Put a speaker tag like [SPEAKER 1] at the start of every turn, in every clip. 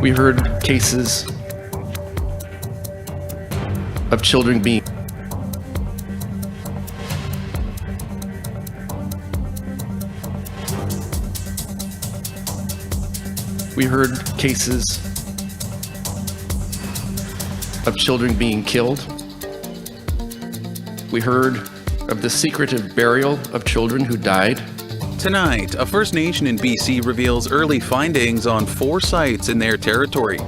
[SPEAKER 1] We heard cases of children being killed. We heard of the secretive burial of children who died.
[SPEAKER 2] Tonight, a First Nation in BC reveals early findings on 4 sites in their territory.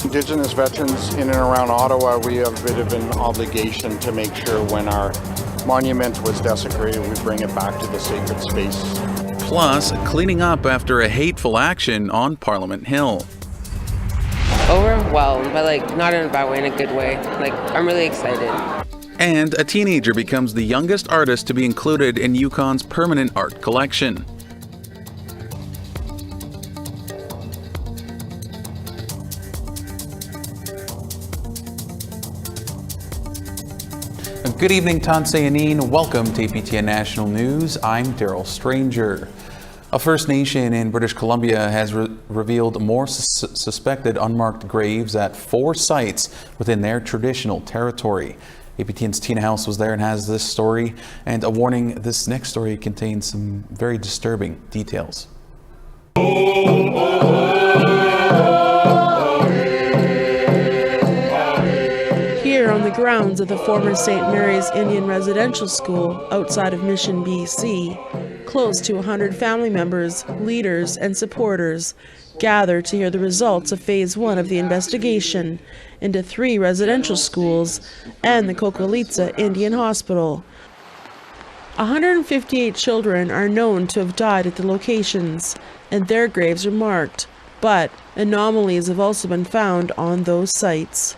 [SPEAKER 3] Indigenous veterans in and around Ottawa, we have a bit of an obligation to make sure when our monument was desecrated, we bring it back to the sacred space.
[SPEAKER 2] Plus, cleaning up after a hateful action on Parliament Hill.
[SPEAKER 4] Overwhelmed, but not in a bad way, in a good way. I'm really excited.
[SPEAKER 2] And a teenager becomes the youngest artist to be included in Yukon's permanent art collection. Good evening, Tanse Anine. Welcome to APTN National News. I'm Daryl Stranger. A First Nation in British Columbia has revealed more suspected unmarked graves at 4 sites within their traditional territory. APTN's Tina House was there and has this story. And a warning, this next story contains some very disturbing details.
[SPEAKER 5] Here on the grounds of the former St. Mary's Indian Residential School outside of Mission, BC, close to 100 family members, leaders, and supporters gather to hear the results of Phase 1 of the investigation into 3 residential schools and the Kokolitsa Indian Hospital. 158 children are known to have died at the locations, and their graves are marked, but anomalies have also been found on those sites.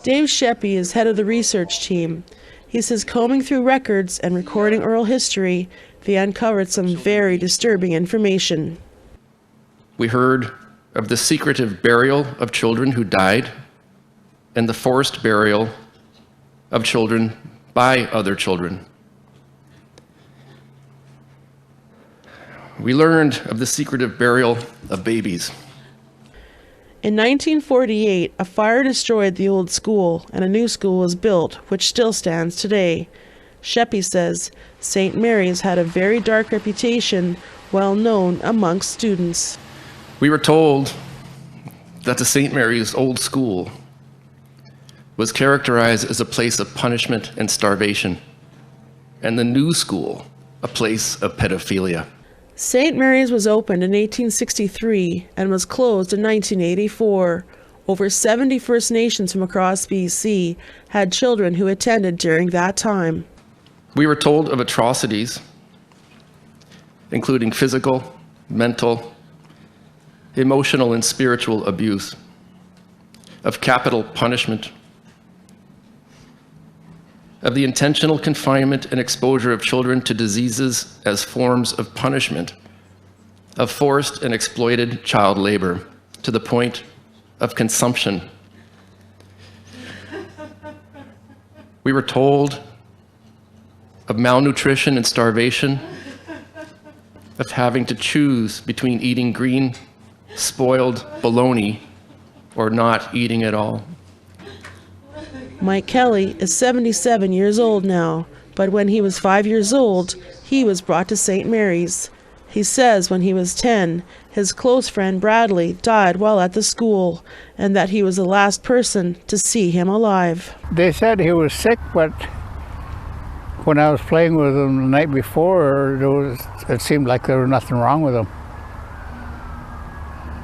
[SPEAKER 5] Dave Sheppy is head of the research team. He says combing through records and recording oral history, they uncovered some very disturbing information.
[SPEAKER 1] We heard of the secretive burial of children who died and the forced burial of children by other children. We learned of the secretive burial of babies.
[SPEAKER 5] In 1948, a fire destroyed the old school and a new school was built, which still stands today. Sheppy says St. Mary's had a very dark reputation, well known amongst students.
[SPEAKER 1] We were told that the St. Mary's old school was characterized as a place of punishment and starvation, and the new school a place of pedophilia.
[SPEAKER 5] St. Mary's was opened in 1863 and was closed in 1984. Over 70 First Nations from across BC had children who attended during that time.
[SPEAKER 1] We were told of atrocities, including physical, mental, emotional, and spiritual abuse, of capital punishment, of the intentional confinement and exposure of children to diseases as forms of punishment, of forced and exploited child labor to the point of consumption. We were told of malnutrition and starvation, of having to choose between eating green, spoiled bologna or not eating at all.
[SPEAKER 5] Mike Kelly is 77 years old now, but when he was 5 years old, he was brought to St. Mary's. He says when he was 10, his close friend Bradley died while at the school, and that he was the last person to see him alive.
[SPEAKER 6] They said he was sick, but when I was playing with him the night before, it seemed like there was nothing wrong with him.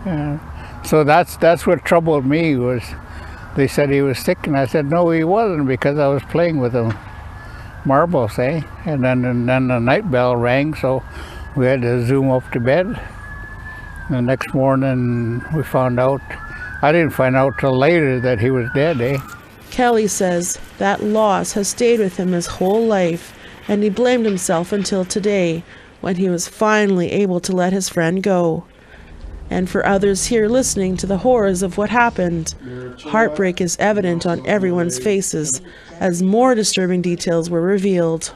[SPEAKER 6] Yeah. So that's what troubled me was they said he was sick, and I said no, he wasn't, because I was playing with him marbles, eh? And then the night bell rang, so we had to zoom up to bed. The next morning we found out, I didn't find out till later that he was dead, eh?
[SPEAKER 5] Kelly says that loss has stayed with him his whole life, and he blamed himself until today, when he was finally able to let his friend go. And for others here listening to the horrors of what happened, heartbreak is evident on everyone's faces as more disturbing details were revealed.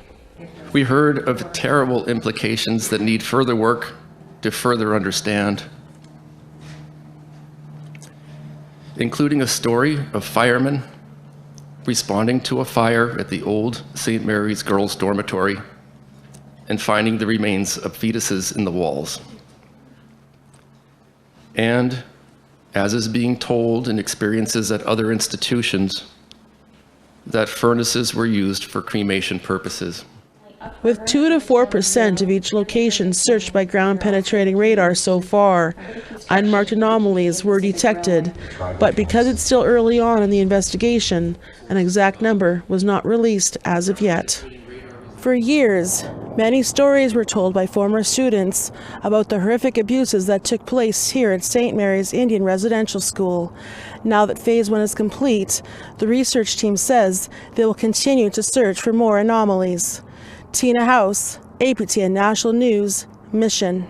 [SPEAKER 1] We heard of terrible implications that need further work to further understand. including a story of firemen responding to a fire at the old St. Mary's Girls' Dormitory and finding the remains of fetuses in the walls. And, as is being told in experiences at other institutions, that furnaces were used for cremation purposes.
[SPEAKER 5] With 2 to 4% of each location searched by ground-penetrating radar so far, unmarked anomalies were detected, but because it's still early on in the investigation, an exact number was not released as of yet. For years, many stories were told by former students about the horrific abuses that took place here at St. Mary's Indian Residential School. Now that Phase 1 is complete, the research team says they will continue to search for more anomalies. Tina House, APTN National News, Mission.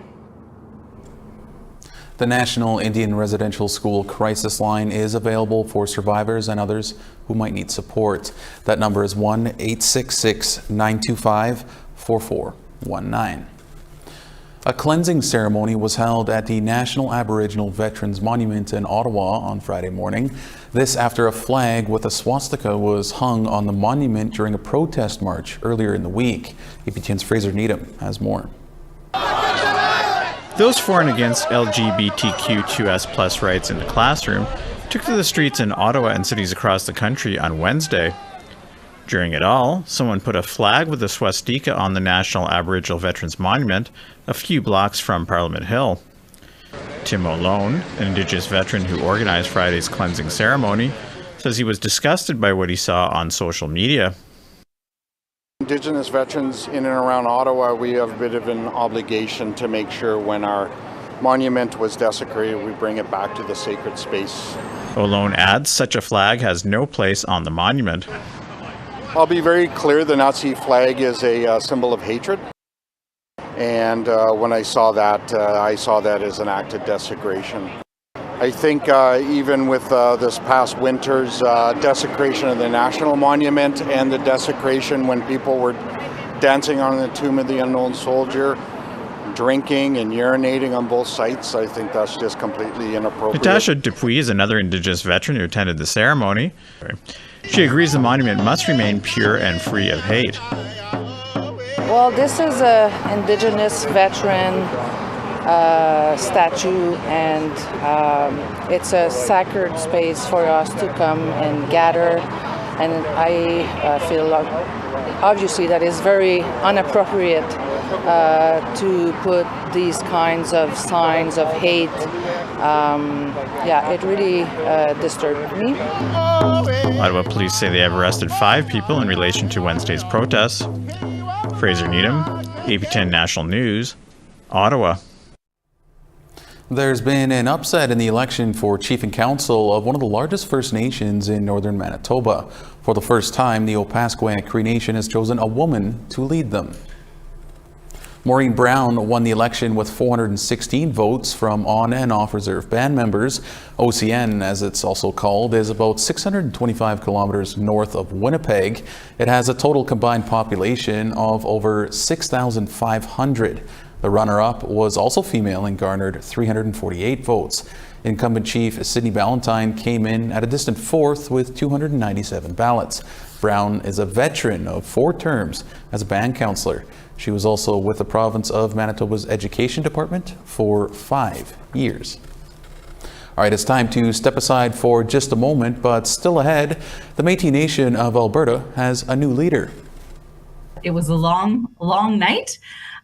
[SPEAKER 2] The National Indian Residential School Crisis Line is available for survivors and others who might need support. That number is 1-866-925-4419. A cleansing ceremony was held at the National Aboriginal Veterans Monument in Ottawa on Friday morning. This after a flag with a swastika was hung on the monument during a protest march earlier in the week. APTN's Fraser Needham has more.
[SPEAKER 7] Those for and against LGBTQ2S+ rights in the classroom took to the streets in Ottawa and cities across the country on Wednesday. During it all, someone put a flag with a swastika on the National Aboriginal Veterans Monument a few blocks from Parliament Hill. Tim O'Lone, an Indigenous veteran who organized Friday's cleansing ceremony, says he was disgusted by what he saw on social media.
[SPEAKER 3] Indigenous veterans in and around Ottawa, we have a bit of an obligation to make sure when our monument was desecrated, we bring it back to the sacred space.
[SPEAKER 7] O'Lone adds such a flag has no place on the monument.
[SPEAKER 3] I'll be very clear, the Nazi flag is a symbol of hatred. And when I saw that as an act of desecration. I think even with this past winter's desecration of the National Monument and the desecration when people were dancing on the tomb of the unknown soldier, drinking and urinating on both sites, I think that's just completely inappropriate.
[SPEAKER 7] Natasha Dupuis is another Indigenous veteran who attended the ceremony. She agrees the monument must remain pure and free of hate.
[SPEAKER 8] Well, this is an Indigenous veteran statue, and it's a sacred space for us to come and gather, and I feel obviously that is very inappropriate to put these kinds of signs of hate. It really disturbed me.
[SPEAKER 7] Ottawa police say they have arrested 5 people in relation to Wednesday's protests. Fraser Needham, APTN National News, Ottawa.
[SPEAKER 2] There's been an upset in the election for Chief and Council of one of the largest First Nations in northern Manitoba. For the first time, the Opaskwayak Cree Nation has chosen a woman to lead them. Maureen Brown won the election with 416 votes from on and off reserve band members. OCN, as it's also called, is about 625 kilometers north of Winnipeg. It has a total combined population of over 6,500. The runner-up was also female and garnered 348 votes. Incumbent Chief Sydney Ballantyne came in at a distant 4th with 297 ballots. Brown is a veteran of 4 terms as a band councillor. She was also with the province of Manitoba's Education Department for 5 years. All right, it's time to step aside for just a moment, but still ahead, the Métis Nation of Alberta has a new leader.
[SPEAKER 9] It was a long night,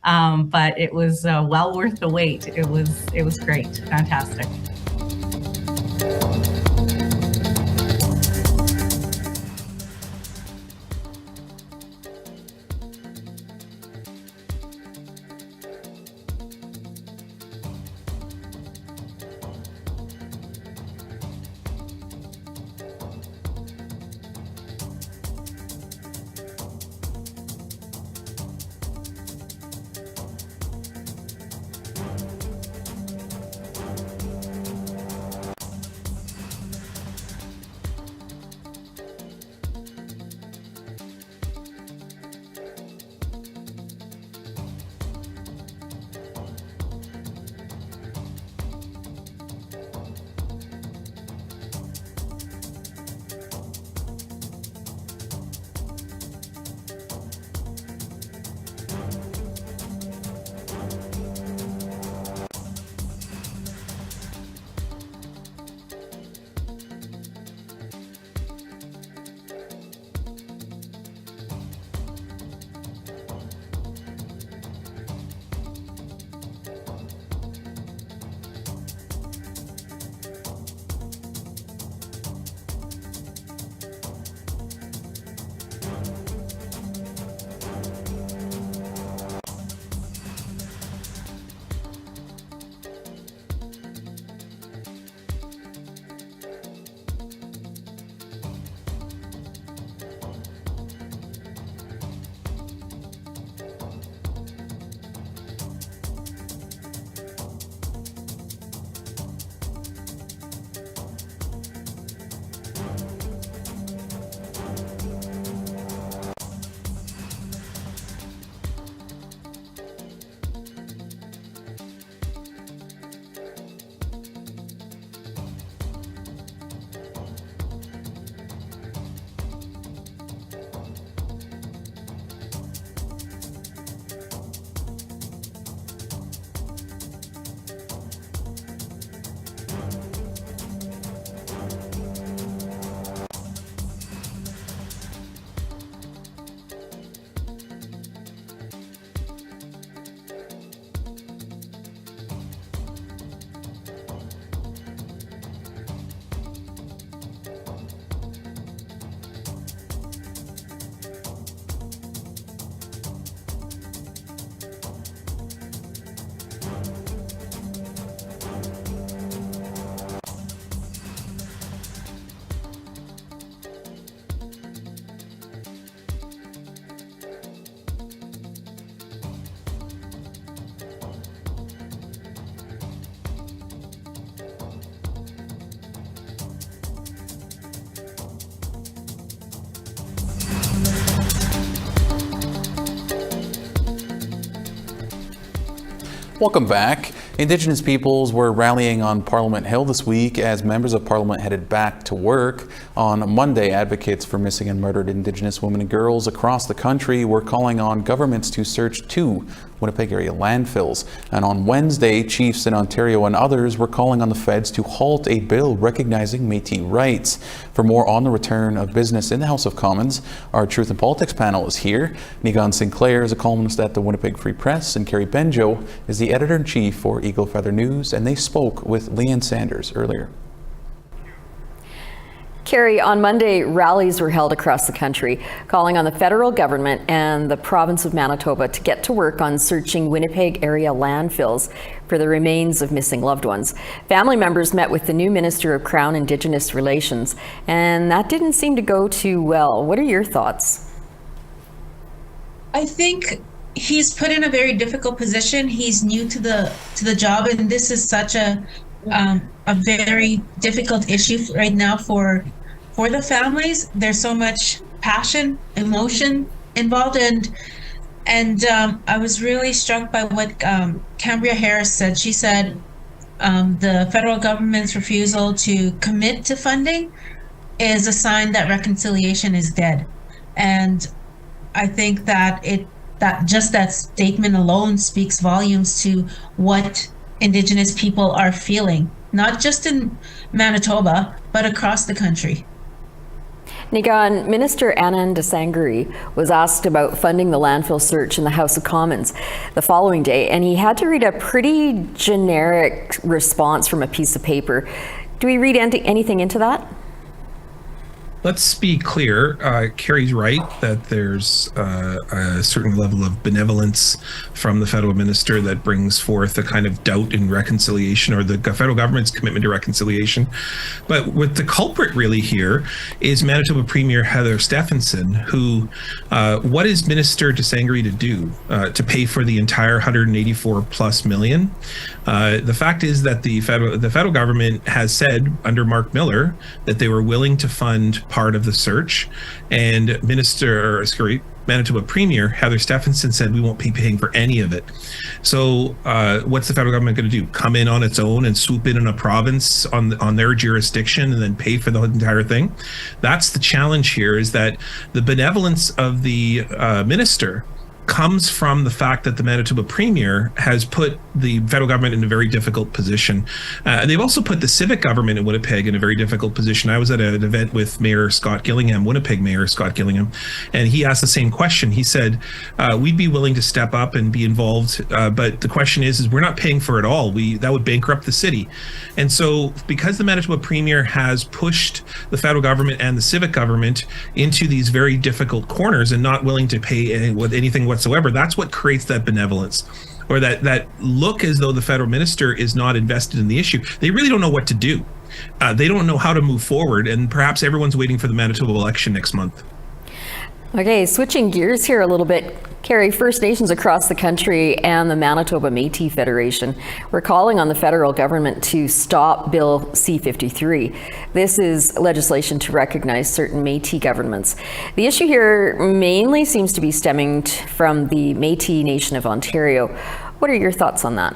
[SPEAKER 9] but it was well worth the wait. It was great, fantastic.
[SPEAKER 2] Welcome back. Indigenous peoples were rallying on Parliament Hill this week as members of Parliament headed back to work. On Monday, advocates for missing and murdered Indigenous women and girls across the country were calling on governments to search 2 Winnipeg area landfills. And on Wednesday, chiefs in Ontario and others were calling on the feds to halt a bill recognizing Métis rights. For more on the return of business in the House of Commons, our Truth and Politics panel is here. Nigan Sinclair is a columnist at the Winnipeg Free Press, and Carrie Benjo is the editor-in-chief for Eagle Feather News, and they spoke with Leanne Sanders earlier.
[SPEAKER 10] Carrie, on Monday, rallies were held across the country, calling on the federal government and the province of Manitoba to get to work on searching Winnipeg area landfills for the remains of missing loved ones. Family members met with the new Minister of Crown Indigenous Relations, and that didn't seem to go too well. What are your thoughts?
[SPEAKER 11] I think he's put in a very difficult position. He's new to the job, and this is such a very difficult issue right now for the families. There's so much passion, emotion involved, and I was really struck by what Cambria Harris said. She said the federal government's refusal to commit to funding is a sign that reconciliation is dead, and I think that that statement alone speaks volumes to what Indigenous people are feeling, not just in Manitoba, but across the country.
[SPEAKER 10] Nigan, Minister Anand Desangri was asked about funding the landfill search in the House of Commons the following day, and he had to read a pretty generic response from a piece of paper. Do we read anything into that?
[SPEAKER 12] Let's be clear. Carrie's right that there's a certain level of benevolence from the federal minister that brings forth a kind of doubt in reconciliation, or the federal government's commitment to reconciliation. But what the culprit really here is Manitoba Premier Heather Stephenson, who, what is Minister Desangri to do to pay for the entire 184 plus million? The fact is that the federal government has said under Mark Miller that they were willing to fund part of the search, and Manitoba Premier Heather Stephenson said we won't be paying for any of it. So what's the federal government going to do? Come in on its own and swoop in a province on their jurisdiction and then pay for the entire thing? That's the challenge here, is that the benevolence of the minister comes from the fact that the Manitoba Premier has put the federal government in a very difficult position. They've also put the civic government in Winnipeg in a very difficult position. I was at an event with Mayor Scott Gillingham, Winnipeg Mayor Scott Gillingham, and he asked the same question. He said, we'd be willing to step up and be involved, but the question is we're not paying for it all. That would bankrupt the city. And so because the Manitoba Premier has pushed the federal government and the civic government into these very difficult corners and not willing to pay anything whatsoever, that's what creates that benevolence, or that look as though the federal minister is not invested in the issue. They really don't know what to do. They don't know how to move forward, and perhaps everyone's waiting for the Manitoba election next month.
[SPEAKER 10] Okay, switching gears here a little bit. Carrie, First Nations across the country and the Manitoba Metis Federation were calling on the federal government to stop Bill C-53. This is legislation to recognize certain Métis governments. The issue here mainly seems to be stemming from the Métis Nation of Ontario. What are your thoughts on that?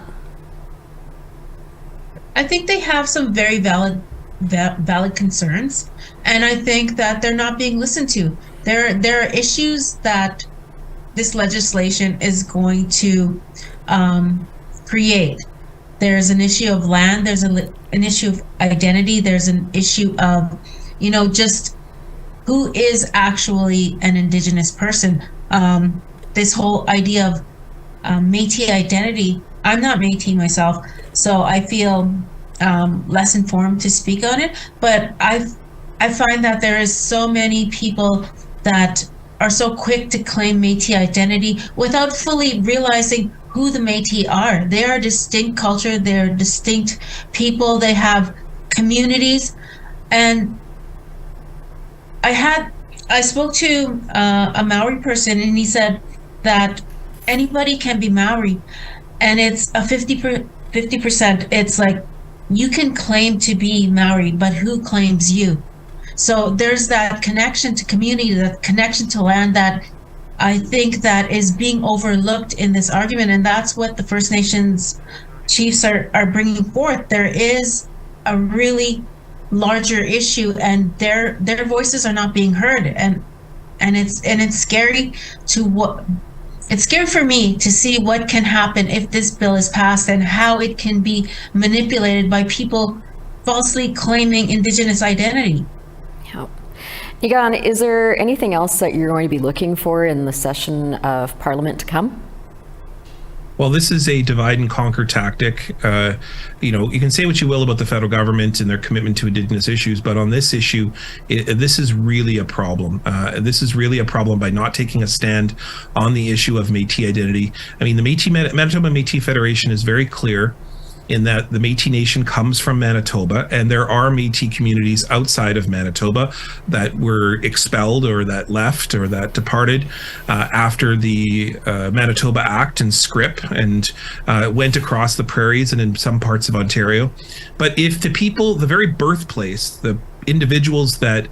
[SPEAKER 11] I think they have some very valid concerns, and I think that they're not being listened to. There are issues that this legislation is going to create. There's an issue of land, there's an issue of identity, there's an issue of, just who is actually an Indigenous person. This whole idea of Métis identity, I'm not Métis myself, so I feel less informed to speak on it, but I find that there is so many people that are so quick to claim Métis identity without fully realizing who the Métis are. They are a distinct culture, they're distinct people, they have communities. And I spoke to a Maori person, and he said that anybody can be Maori, and it's a 50%. It's like, you can claim to be Maori, but who claims you? So there's that connection to community, that connection to land that I think that is being overlooked in this argument, and that's what the First Nations chiefs are bringing forth. There is a really larger issue, and their voices are not being heard, and it's scary it's scary for me to see what can happen if this bill is passed and how it can be manipulated by people falsely claiming Indigenous identity.
[SPEAKER 10] Yeah. Egon, is there anything else that you're going to be looking for in the session of Parliament to come?
[SPEAKER 12] Well, this is a divide and conquer tactic. You can say what you will about the federal government and their commitment to Indigenous issues, but on this issue, this is really a problem. This is really a problem by not taking a stand on the issue of Métis identity. I mean, the Manitoba Métis Federation is very clear in that the Métis Nation comes from Manitoba, and there are Métis communities outside of Manitoba that were expelled or that left or that departed after the Manitoba Act and SCRIP and went across the prairies and in some parts of Ontario. But if the people, the very birthplace, the individuals that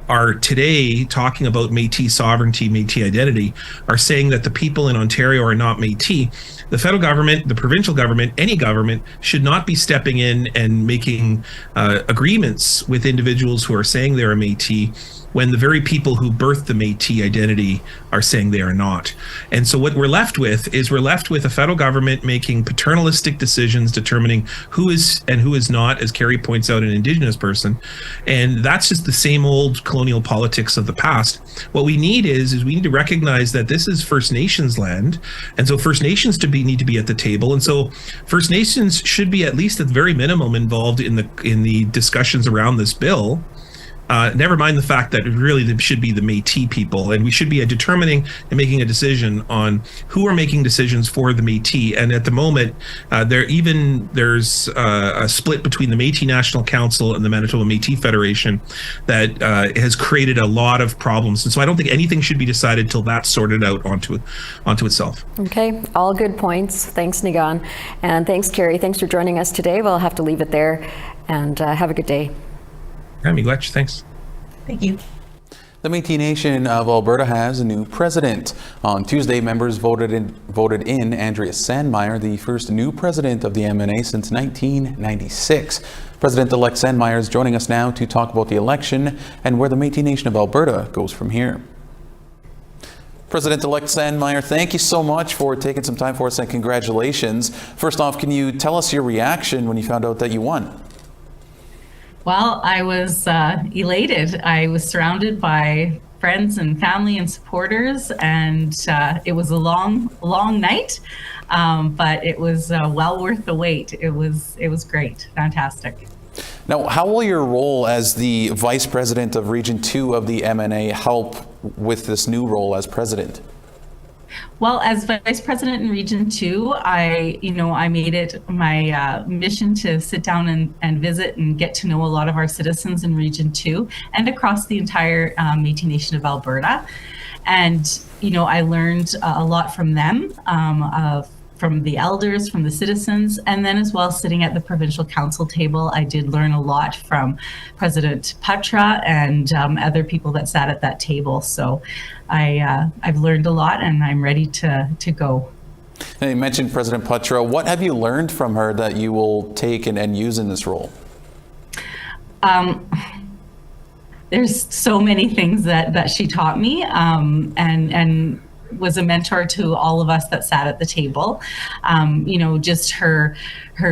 [SPEAKER 12] are today talking about Métis sovereignty, Métis identity, are saying that the people in Ontario are not Métis, the federal government, the provincial government, any government should not be stepping in and making agreements with individuals who are saying they're a Métis when the very people who birthed the Métis identity are saying they are not. And so what we're left with is a federal government making paternalistic decisions determining who is and who is not, as Carrie points out, an Indigenous person. And that's just the same old colonial politics of the past. What we need is we need to recognize that this is First Nations land. And so First Nations need to be at the table. And so First Nations should be at least at the very minimum involved in the discussions around this bill. Never mind the fact that it really should be the Métis people, and we should be determining and making a decision on who are making decisions for the Métis. And at the moment, there's a split between the Métis National Council and the Manitoba Métis Federation that has created a lot of problems. And so I don't think anything should be decided till that's sorted out onto itself.
[SPEAKER 10] Okay, all good points. Thanks, Nigan. And thanks, Carrie. Thanks for joining us today. We'll have to leave it there, and have a good day.
[SPEAKER 12] Yeah, Miigwech, thanks.
[SPEAKER 11] Thank you.
[SPEAKER 2] The Métis Nation of Alberta has a new president. On Tuesday, members voted in Andrea Sandmeyer, the first new president of the MNA since 1996. President-elect Sandmeyer is joining us now to talk about the election and where the Métis Nation of Alberta goes from here. President-elect Sandmeyer, thank you so much for taking some time for us, and congratulations. First off, can you tell us your reaction when you found out that you won?
[SPEAKER 9] Well, I was elated. I was surrounded by friends and family and supporters, and it was a long night, but it was well worth the wait. It was great, fantastic.
[SPEAKER 2] Now, how will your role as the Vice President of Region 2 of the MNA help with this new role as President?
[SPEAKER 9] Well, as Vice President in Region 2, I made it my mission to sit down and visit and get to know a lot of our citizens in Region 2 and across the entire Métis Nation of Alberta. And, I learned a lot from them, from the elders, from the citizens, and then as well sitting at the provincial council table, I did learn a lot from President Patra and other people that sat at that table. So I've learned a lot, and I'm ready to go.
[SPEAKER 2] And you mentioned President Patra. What have you learned from her that you will take and use in this role?
[SPEAKER 9] There's so many things that she taught me, and was a mentor to all of us that sat at the table. Just her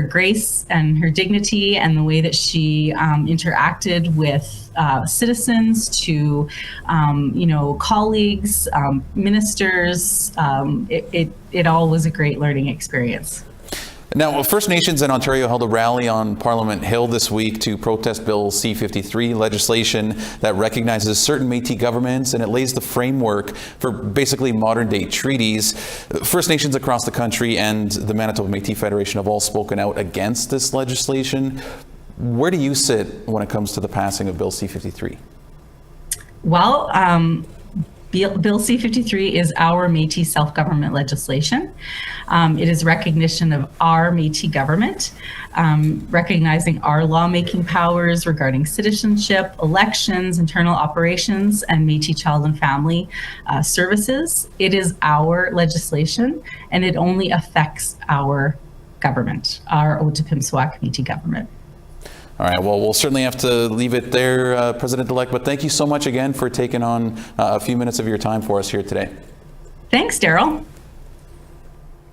[SPEAKER 9] grace and her dignity and the way that she interacted with citizens, to colleagues, ministers. It all was a great learning experience.
[SPEAKER 2] Now, First Nations in Ontario held a rally on Parliament Hill this week to protest Bill C-53, legislation that recognizes certain Métis governments, and it lays the framework for basically modern-day treaties. First Nations across the country and the Manitoba Métis Federation have all spoken out against this legislation. Where do you sit when it comes to the passing of Bill C-53?
[SPEAKER 9] Well, Bill C-53 is our Métis self-government legislation. It is recognition of our Métis government, recognizing our lawmaking powers regarding citizenship, elections, internal operations, and Métis child and family services. It is our legislation, and it only affects our government, our Otipemisiwak Métis government.
[SPEAKER 2] All right, well, we'll certainly have to leave it there, President-elect, but thank you so much again for taking on a few minutes of your time for us here today.
[SPEAKER 9] Thanks, Daryl.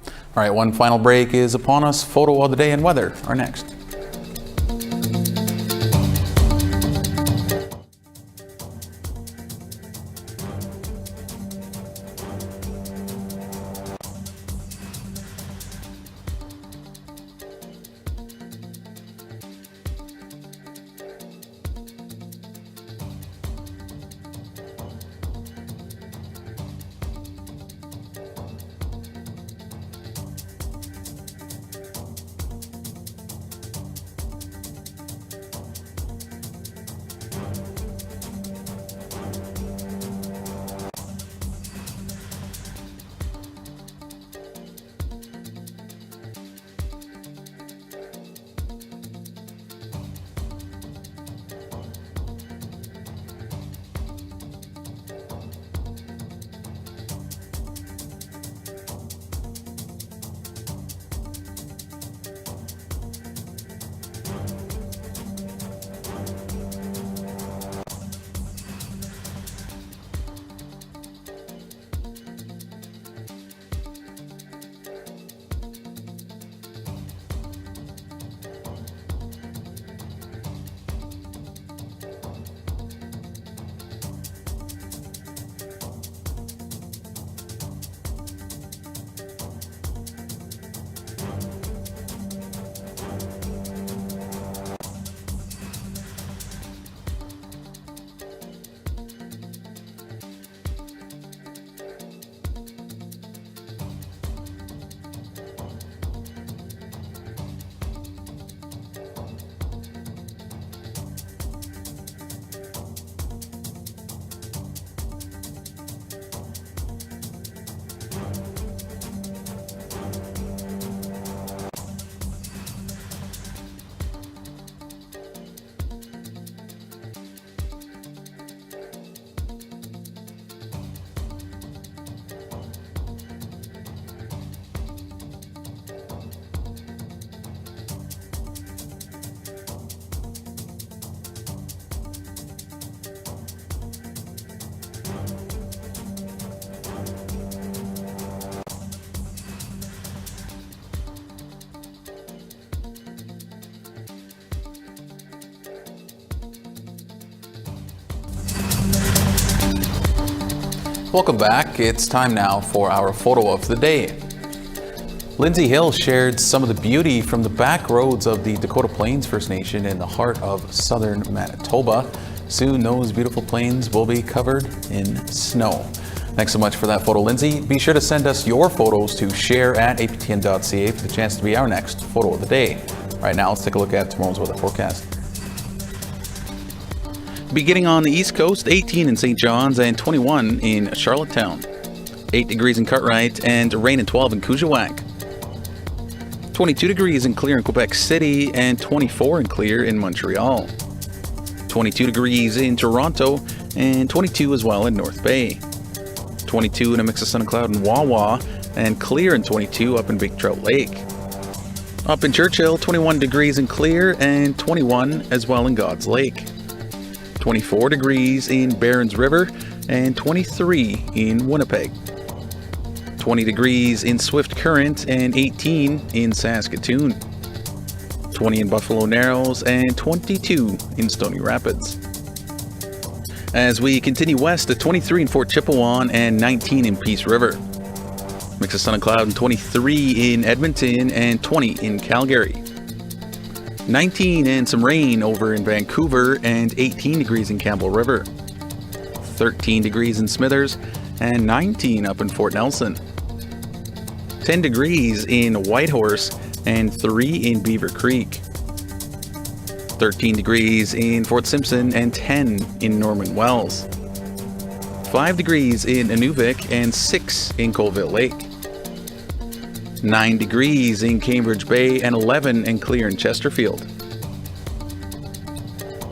[SPEAKER 2] All right, one final break is upon us. Photo of the day and weather are next. Welcome back. It's time now for our photo of the day. Lindsay Hill shared some of the beauty from the back roads of the Dakota Plains First Nation in the heart of southern Manitoba. Soon those beautiful plains will be covered in snow. Thanks so much for that photo, Lindsay. Be sure to send us your photos to share@aptn.ca for the chance to be our next photo of the day. Right now, let's take a look at tomorrow's weather forecast. Beginning on the East Coast, 18 in St. John's and 21 in Charlottetown. 8 degrees in Cartwright and rain and 12 in Kuujjuaq. 22 degrees in Clear in Quebec City and 24 in Clear in Montreal. 22 degrees in Toronto and 22 as well in North Bay. 22 in a mix of sun and cloud in Wawa and clear in 22 up in Big Trout Lake. Up in Churchill, 21 degrees in Clear and 21 as well in God's Lake. 24 degrees in Barons River and 23 in Winnipeg. 20 degrees in Swift Current and 18 in Saskatoon. 20 in Buffalo Narrows and 22 in Stony Rapids. As we continue west to 23 in Fort Chipewyan and 19 in Peace River. Mix of sun and cloud and 23 in Edmonton and 20 in Calgary. 19 and some rain over in Vancouver and 18 degrees in Campbell River. 13 degrees in Smithers and 19 up in Fort Nelson. 10 degrees in Whitehorse and 3 in Beaver Creek. 13 degrees in Fort Simpson and 10 in Norman Wells. 5 degrees in Inuvik and 6 in Colville Lake. 9 degrees in Cambridge Bay and 11 and clear in Chesterfield.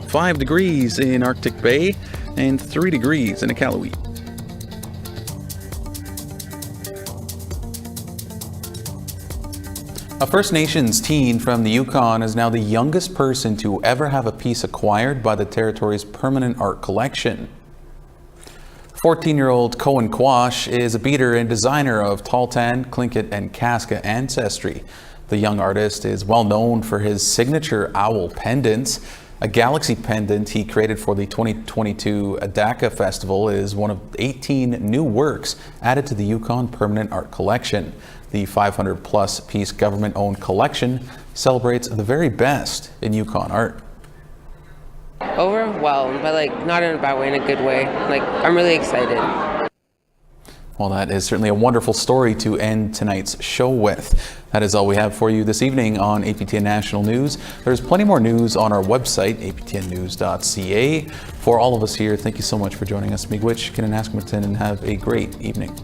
[SPEAKER 2] 5 degrees in Arctic Bay and 3 degrees in Iqaluit. A First Nations teen from the Yukon is now the youngest person to ever have a piece acquired by the territory's permanent art collection. 14-year-old Cohen Quash is a beater and designer of Tahltan, Tlingit, and Kaska ancestry. The young artist is well known for his signature owl pendants. A galaxy pendant he created for the 2022 Adaka Festival is one of 18 new works added to the Yukon Permanent Art Collection. The 500-plus piece government-owned collection celebrates the very best in Yukon art.
[SPEAKER 4] Overwhelmed, but not in a bad way, in a good way. I'm really excited.
[SPEAKER 2] Well, that is certainly a wonderful story to end tonight's show with. That is all we have for you this evening on APTN National News. There's plenty more news on our website, aptnnews.ca. For all of us here, thank you so much for joining us. Miigwech, Kinanaskmatin, and have a great evening.